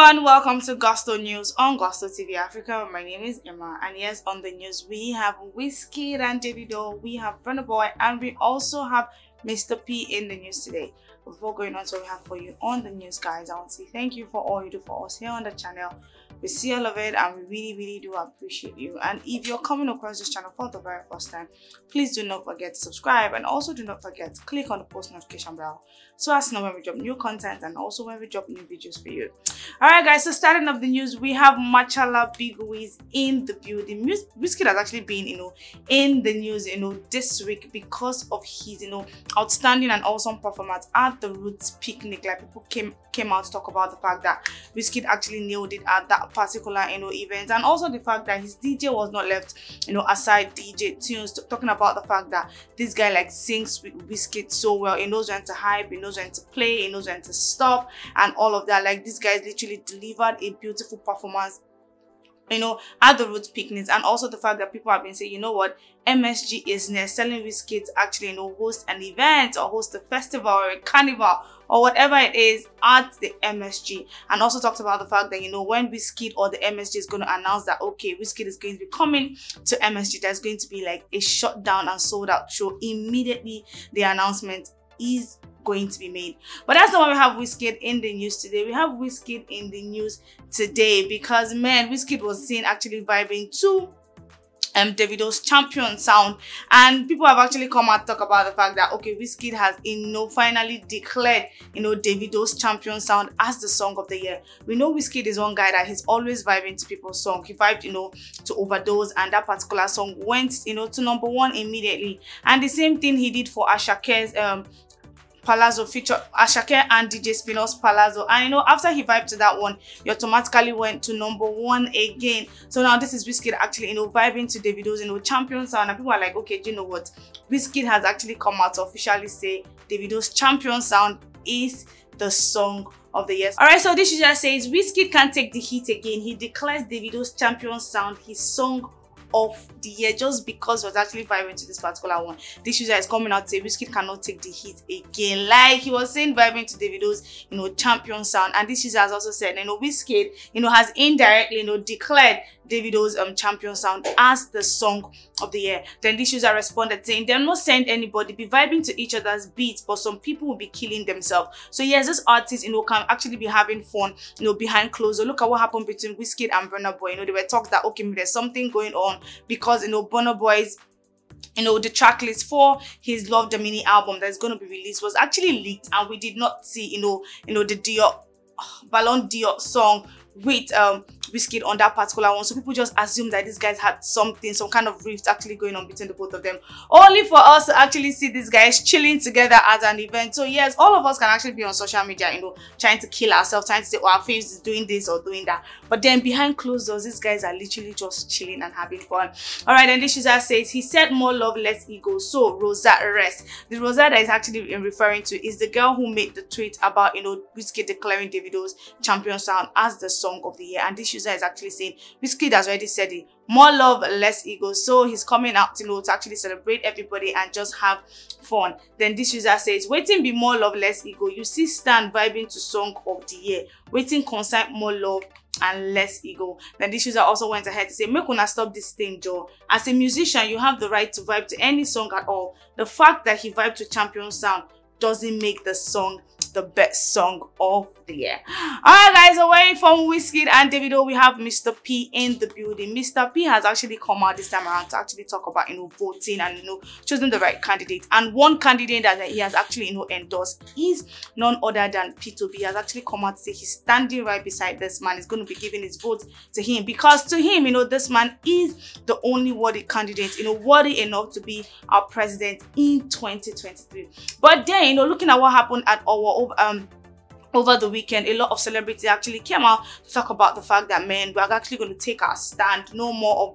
everyone, welcome to Gusto News on Gusto TV Africa. My name is Emma, and yes, on the news we have WIZKID and DAVIDO, we have BURNA, and we also have Mr. P in the news today. Before going on to what we have for you on the news, guys, I want to say thank you for all you do for us here on the channel. We see all of it and we really do appreciate you. And if you're coming across this channel for the very first time, please do not forget to subscribe, and also do not forget to click on the post notification bell so as to know when we drop new content and also when we drop new videos for you. Alright guys, so starting off the news, we have Machala Big Wiz in the building. WIZKID has actually been in the news this week because of his outstanding and awesome performance at the Roots picnic. Like, people came out to talk about the fact that WIZKID actually nailed it at that particular event, and also the fact that his DJ was not left aside DJ tunes, talking about the fact that this guy like sings with WIZKID so well. He knows when to hype, he knows when to play, he knows when to stop, and all of that. Like, this guy literally delivered a beautiful performance at the Roots picnics. And also the fact that people have been saying, you know what, MSG is next, telling WIZKID to actually host an event or host a festival or a carnival or whatever it is at the MSG. And also talked about the fact that when WIZKID or the MSG is going to announce that okay, WIZKID is going to be coming to MSG, there's going to be like a shut down and sold out show, immediately the announcement is going to be made. But that's not why we have WIZKID in the news today. We have WIZKID in the news today because, man, WIZKID was seen actually vibing to DAVIDO's Champion sound, and people have actually come out to talk about the fact that okay, WIZKID has finally declared DAVIDO's Champion sound as the song of the year. We know WIZKID is one guy that he's always vibing to people's song. He vibed to Overdose, and that particular song went to #1 immediately. And the same thing he did for Ashake's Palazzo, feature Ashake and DJ Spino's Palazzo, and after he vibed to that one, he automatically went to #1 again. So now this is WIZKID actually vibing to DAVIDO's Champion sound, and people are like, okay, do you know what, WIZKID has actually come out to officially say DAVIDO's Champion sound is the song of the year. Alright, so this user says WIZKID can't take the heat again. He declares DAVIDO's Champion sound his song of the year just because was actually vibing to this particular one. This user is coming out to say WIZKID cannot take the heat again, like he was saying vibing to DAVIDO's Champion sound. And this user has also said WIZKID has indirectly declared DAVIDO's Champion sound as the song of the year. Then this user responded saying they'll not send anybody, be vibing to each other's beats, but some people will be killing themselves. So yes, this artist can actually be having fun behind closed doors. Look at what happened between WIZKID and BURNA. There were talks that okay, there's something going on because BURNA Boy's the track list for his Love the Mini album that's going to be released was actually leaked, and we did not see the Ballon d'Or song with WIZKID on that particular one. So people just assumed that these guys had some kind of rift actually going on between the both of them, only for us to actually see these guys chilling together at an event. So yes, all of us can actually be on social media trying to kill ourselves, trying to say, oh, our face is doing this or doing that, but then behind closed doors these guys are literally just chilling and having fun. All right, and this user says he said more love, less ego, so Rosa rest. The Rosa that is actually referring to is the girl who made the tweet about WIZKID declaring DAVIDO's Champion sound as the song of the year. And this user is actually saying WIZKID has already said it, more love, less ego, so he's coming out to actually celebrate everybody and just have fun. Then this user says waiting be more love, less ego, you see Stan vibing to song of the year, waiting concern more love and less ego. Then this user also went ahead to say make una stop this thing, Joe. As a musician, you have the right to vibe to any song at all. The fact that he vibed to Champion sound doesn't make the song the best song of the year. Alright guys, away from WIZKID and DAVIDO, we have Mr. P in the building. Mr. P has actually come out this time around to actually talk about voting and choosing the right candidate. And one candidate that he has actually endorsed is none other than P2B. He has actually come out to say he's standing right beside this man. He's going to be giving his vote to him because to him this man is the only worthy candidate, worthy enough to be our president in 2023. But then looking at what happened at our over the weekend, a lot of celebrities actually came out to talk about the fact that, man, we're actually going to take our stand. No more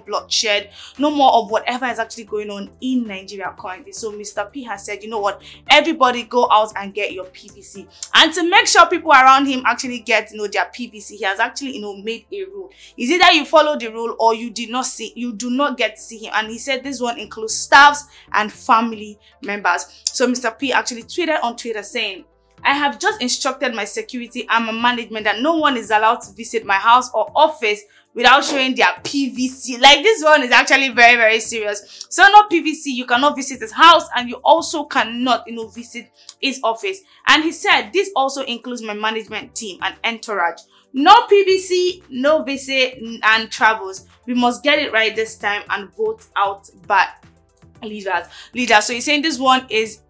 bloodshed, no more of whatever is actually going on in Nigeria currently. So Mr. P has said, you know what, everybody go out and get your PVC. And to make sure people around him actually get their PVC, he has actually made a rule. Is either you follow the rule or you do not get to see him. And he said this one includes staffs and family members. So Mr. P actually tweeted on Twitter saying, I have just instructed my security and my management that no one is allowed to visit my house or office without showing their PVC. Like, this one is actually very, very serious. So no PVC, you cannot visit his house, and you also cannot, visit his office. And he said this also includes my management team and entourage. No PVC, no visit and travels. We must get it right this time and vote out bad leaders. So he's saying this one is,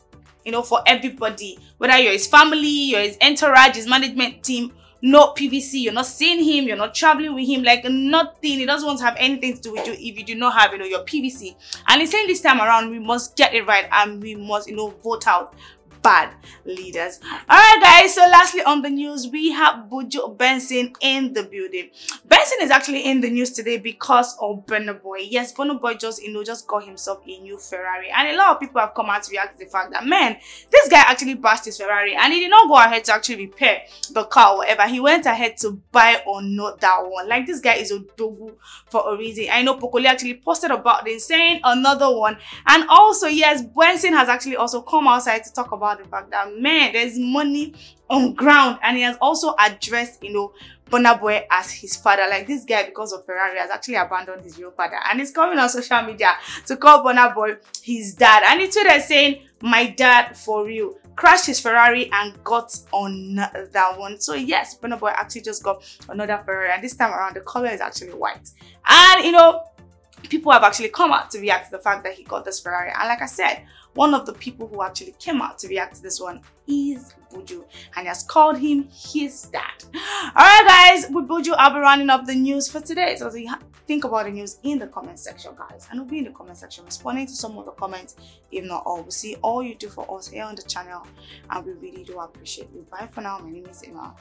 for everybody, whether you're his family, you're his entourage, his management team. No PVC, you're not seeing him, you're not traveling with him, like nothing. He doesn't want to have anything to do with you if you do not have, your PVC. And he's saying this time around, we must get it right and we must, vote out bad leaders. All right, guys. So lastly on the news, we have Buju Benson in the building. Benson is actually in the news today because of Burna Boy. Yes, Burna Boy just got himself a new Ferrari, and a lot of people have come out to react to the fact that, man, this guy actually bashed his Ferrari and he did not go ahead to actually repair the car or whatever. He went ahead to buy or not that one. Like, this guy is a dogu for a reason. I know Pokoli actually posted about this, saying another one. And also, yes, Benson has actually also come outside to talk about the fact that, man, there's money on ground, and he has also addressed Burna Boy as his father. Like, this guy, because of Ferrari, has actually abandoned his real father, and he's coming on social media to call Burna Boy his dad. And he tweeted saying, "My dad for real crashed his Ferrari and got on that one." So yes, Burna Boy actually just got another Ferrari, and this time around the color is actually white. And people have actually come out to react to the fact that he got this Ferrari. And like I said, one of the people who actually came out to react to this one is Buju, and he has called him his dad. Alright, guys, with Buju, I'll be rounding up the news for today. So think about the news in the comment section, guys, and we'll be in the comment section responding to some of the comments, if not all. We'll see all you do for us here on the channel, and we really do appreciate you. Bye for now. My name is Emma.